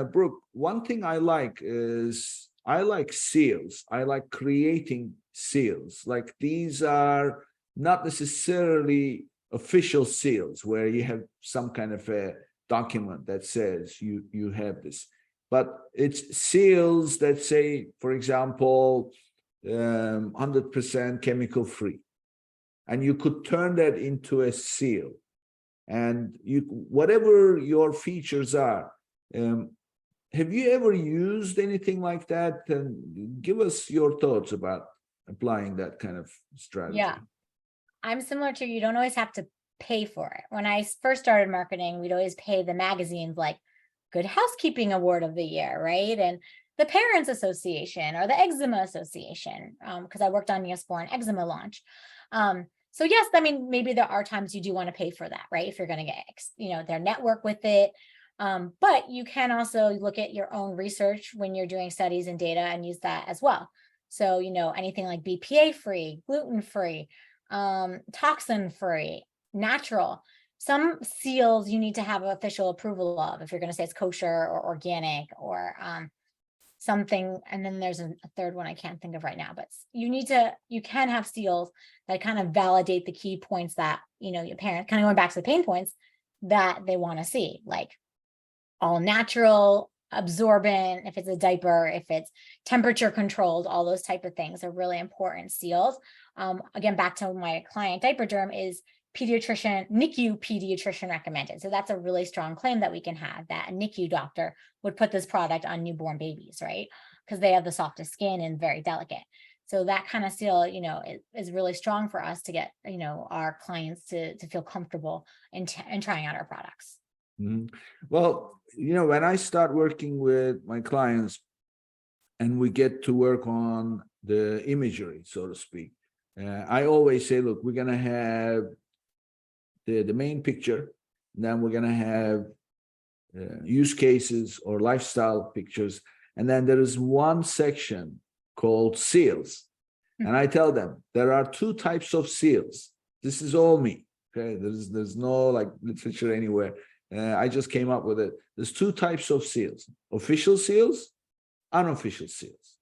Brooke, one thing I like is I like seals. I like creating seals. Like these are not necessarily official seals where you have some kind of a document that says you have this, but it's seals that say, for example, 100% chemical free, and you could turn that into a seal, and you whatever your features are. Um, have you ever used anything like that? And give us your thoughts about applying that kind of strategy. Yeah, I'm similar to you. You don't always have to pay for it. When I first started marketing, we'd always pay the magazines like Good Housekeeping Award of the Year, right? And the Parents Association or the Eczema Association, because I worked on Neosporin eczema launch. So yes, I mean, maybe there are times you do want to pay for that, right? If you're going to get, their network with it. But you can also look at your own research when you're doing studies and data and use that as well. So, anything like BPA free, gluten free, toxin free, natural. Some seals you need to have official approval of if you're going to say it's kosher or organic or something. And then there's a third one I can't think of right now, but you can have seals that kind of validate the key points that, your parent, kind of going back to the pain points that they want to see, like all natural, absorbent, if it's a diaper, if it's temperature controlled, all those type of things are really important seals. Again, back to my client diaper derm is NICU pediatrician recommended. So that's a really strong claim that we can have, that a NICU doctor would put this product on newborn babies, right? Because they have the softest skin and very delicate. So that kind of seal, is really strong for us to get, our clients to feel comfortable in trying out our products. Mm-hmm. Well, when I start working with my clients and we get to work on the imagery, so to speak, I always say, look, we're going to have the main picture, then we're going to have use cases or lifestyle pictures, and then there is one section called seals. And I tell them there are two types of seals. This is all me. Okay, there's no like literature anywhere. I just came up with it. There's two types of seals: official seals, unofficial seals.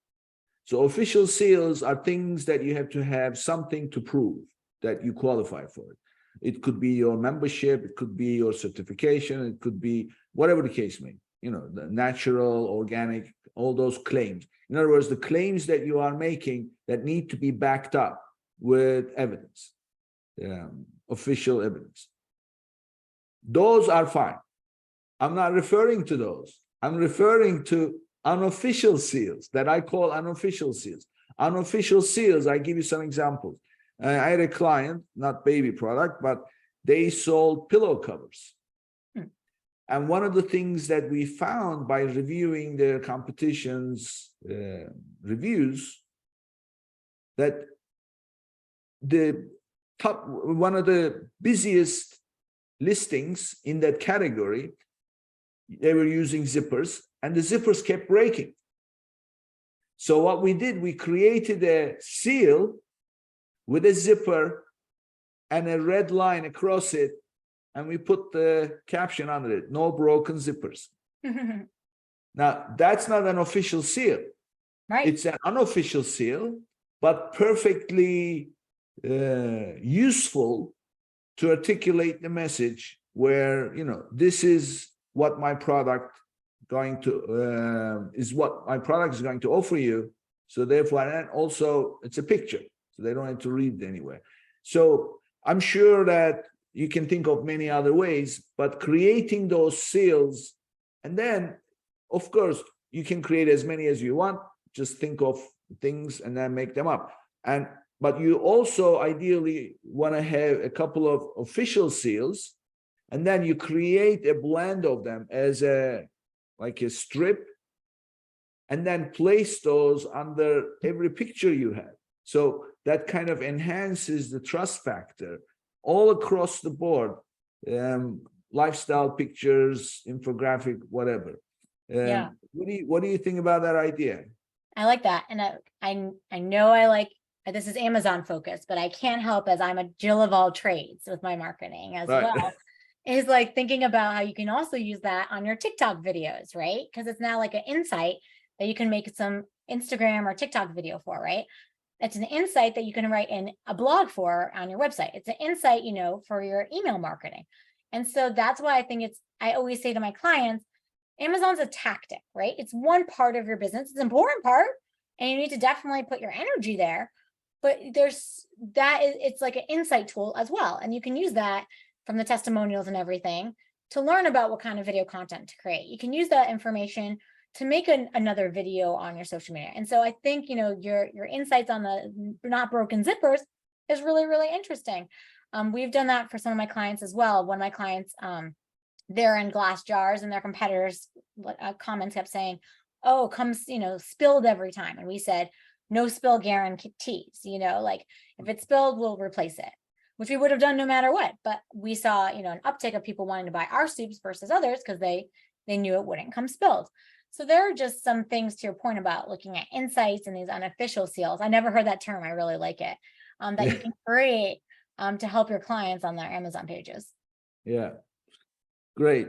So official seals are things that you have to have something to prove that you qualify for it. It could be your membership, it could be your certification, it could be whatever the case may be, the natural, organic, all those claims. In other words, the claims that you are making that need to be backed up with evidence, official evidence. Those are fine. I'm not referring to those. I'm referring to unofficial seals that I call unofficial seals. Unofficial seals, I give you some examples. I had a client, not baby product, but they sold pillow covers. And one of the things that we found by reviewing their competition's reviews, that one of the busiest listings in that category, they were using zippers, and the zippers kept breaking. So what we did, we created a seal with a zipper and a red line across it, and we put the caption under it: no broken zippers. Now, that's not an official seal. Right. It's an unofficial seal, but perfectly useful to articulate the message where, this is what my product is going to offer you. So therefore, and also it's a picture, so they don't have to read it anywhere. So I'm sure that you can think of many other ways, but creating those seals, and then, of course, you can create as many as you want. Just think of things and then make them up. But you also ideally want to have a couple of official seals, and then you create a blend of them as like a strip, and then place those under every picture you have. So that kind of enhances the trust factor all across the board. Lifestyle pictures, infographic, whatever. Yeah. What do you think about that idea? I like that. And I know I like, this is Amazon focused, but I can't help as I'm a Jill of all trades with my marketing as Right. well. is like thinking about how you can also use that on your TikTok videos, right? Because it's now like an insight that you can make some Instagram or TikTok video for, right? It's an insight that you can write in a blog for on your website. It's an insight, for your email marketing. And so that's why I always say to my clients, Amazon's a tactic, right? It's one part of your business. It's an important part, and you need to definitely put your energy there. But it's like an insight tool as well. And you can use that from the testimonials and everything to learn about what kind of video content to create. You can use that information to make another video on your social media. And so I think, your insights on the not broken zippers is really, really interesting. We've done that for some of my clients as well. One of my clients, they're in glass jars, and their competitors comments kept saying, oh, comes, spilled every time. And we said, no spill guarantees, like if it's spilled, we'll replace it, which we would have done no matter what. But we saw, an uptick of people wanting to buy our soups versus others because they knew it wouldn't come spilled. So there are just some things, to your point, about looking at insights and these unofficial seals. I never heard that term. I really like it. That you can create to help your clients on their Amazon pages. Yeah, great.